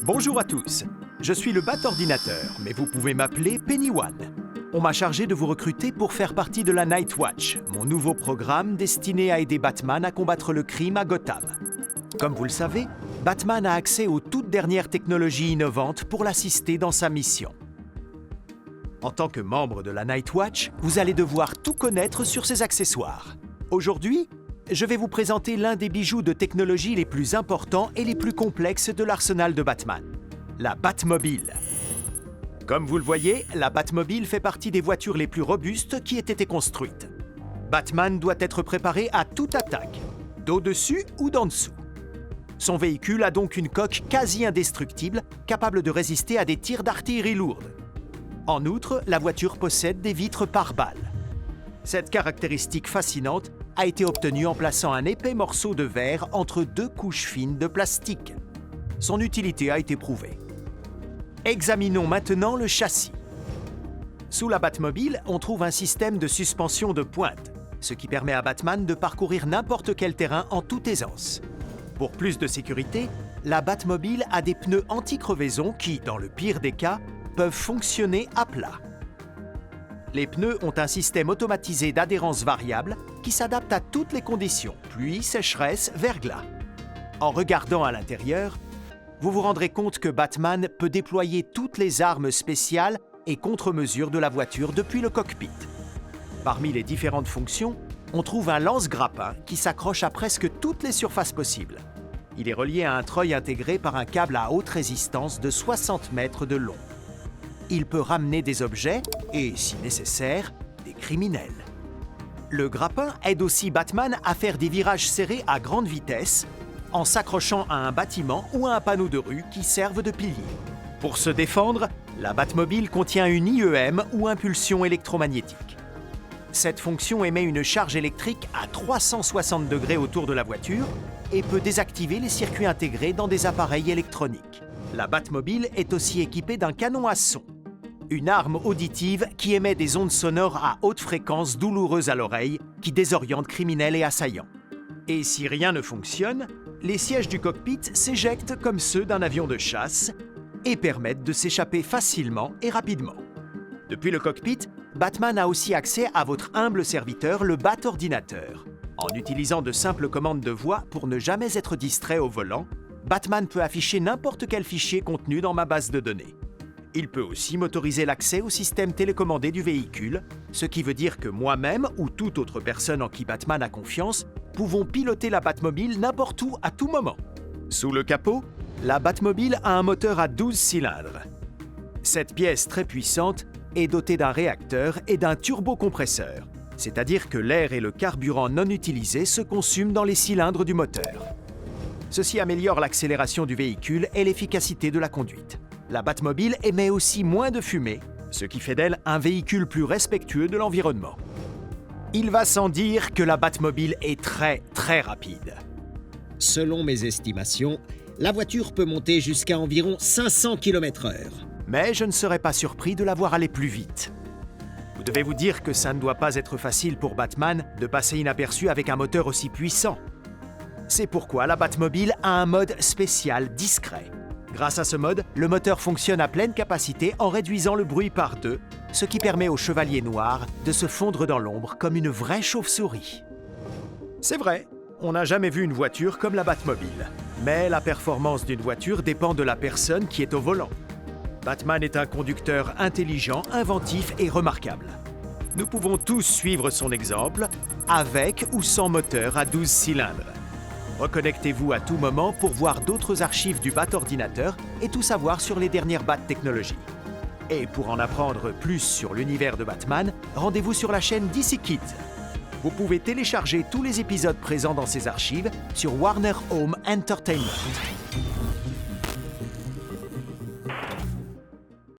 Bonjour à tous, je suis le Bat-Ordinateur, mais vous pouvez m'appeler Penny One. On m'a chargé de vous recruter pour faire partie de la Night Watch, mon nouveau programme destiné à aider Batman à combattre le crime à Gotham. Comme vous le savez, Batman a accès aux toutes dernières technologies innovantes pour l'assister dans sa mission. En tant que membre de la Night Watch, vous allez devoir tout connaître sur ses accessoires. Aujourd'hui, je vais vous présenter l'un des bijoux de technologie les plus importants et les plus complexes de l'arsenal de Batman, la Batmobile. Comme vous le voyez, la Batmobile fait partie des voitures les plus robustes qui aient été construites. Batman doit être préparé à toute attaque, d'au-dessus ou d'en dessous. Son véhicule a donc une coque quasi indestructible, capable de résister à des tirs d'artillerie lourde. En outre, la voiture possède des vitres pare-balles. Cette caractéristique fascinante a été obtenue en plaçant un épais morceau de verre entre deux couches fines de plastique. Son utilité a été prouvée. Examinons maintenant le châssis. Sous la Batmobile, on trouve un système de suspension de pointe, ce qui permet à Batman de parcourir n'importe quel terrain en toute aisance. Pour plus de sécurité, la Batmobile a des pneus anti-crevaison qui, dans le pire des cas, peuvent fonctionner à plat. Les pneus ont un système automatisé d'adhérence variable qui s'adapte à toutes les conditions, pluie, sécheresse, verglas. En regardant à l'intérieur, vous vous rendrez compte que Batman peut déployer toutes les armes spéciales et contre-mesures de la voiture depuis le cockpit. Parmi les différentes fonctions, on trouve un lance-grappin qui s'accroche à presque toutes les surfaces possibles. Il est relié à un treuil intégré par un câble à haute résistance de 60 mètres de long. Il peut ramener des objets et, si nécessaire, des criminels. Le grappin aide aussi Batman à faire des virages serrés à grande vitesse en s'accrochant à un bâtiment ou à un panneau de rue qui servent de pilier. Pour se défendre, la Batmobile contient une IEM ou impulsion électromagnétique. Cette fonction émet une charge électrique à 360 degrés autour de la voiture et peut désactiver les circuits intégrés dans des appareils électroniques. La Batmobile est aussi équipée d'un canon à son, une arme auditive qui émet des ondes sonores à haute fréquence douloureuses à l'oreille qui désorientent criminels et assaillants. Et si rien ne fonctionne, les sièges du cockpit s'éjectent comme ceux d'un avion de chasse et permettent de s'échapper facilement et rapidement. Depuis le cockpit, Batman a aussi accès à votre humble serviteur, le Bat-Ordinateur. En utilisant de simples commandes de voix pour ne jamais être distrait au volant, Batman peut afficher n'importe quel fichier contenu dans ma base de données. Il peut aussi m'autoriser l'accès au système télécommandé du véhicule, ce qui veut dire que moi-même ou toute autre personne en qui Batman a confiance pouvons piloter la Batmobile n'importe où à tout moment. Sous le capot, la Batmobile a un moteur à 12 cylindres. Cette pièce très puissante est dotée d'un réacteur et d'un turbocompresseur, c'est-à-dire que l'air et le carburant non utilisés se consument dans les cylindres du moteur. Ceci améliore l'accélération du véhicule et l'efficacité de la conduite. La Batmobile émet aussi moins de fumée, ce qui fait d'elle un véhicule plus respectueux de l'environnement. Il va sans dire que la Batmobile est très rapide. Selon mes estimations, la voiture peut monter jusqu'à environ 500 km/h. Mais je ne serais pas surpris de la voir aller plus vite. Vous devez vous dire que ça ne doit pas être facile pour Batman de passer inaperçu avec un moteur aussi puissant. C'est pourquoi la Batmobile a un mode spécial discret. Grâce à ce mode, le moteur fonctionne à pleine capacité en réduisant le bruit par 2, ce qui permet au Chevalier Noir de se fondre dans l'ombre comme une vraie chauve-souris. C'est vrai, on n'a jamais vu une voiture comme la Batmobile. Mais la performance d'une voiture dépend de la personne qui est au volant. Batman est un conducteur intelligent, inventif et remarquable. Nous pouvons tous suivre son exemple, avec ou sans moteur à 12 cylindres. Reconnectez-vous à tout moment pour voir d'autres archives du Bat-Ordinateur et tout savoir sur les dernières Bat-technologies. Et pour en apprendre plus sur l'univers de Batman, rendez-vous sur la chaîne DC Kids. Vous pouvez télécharger tous les épisodes présents dans ces archives sur Warner Home Entertainment.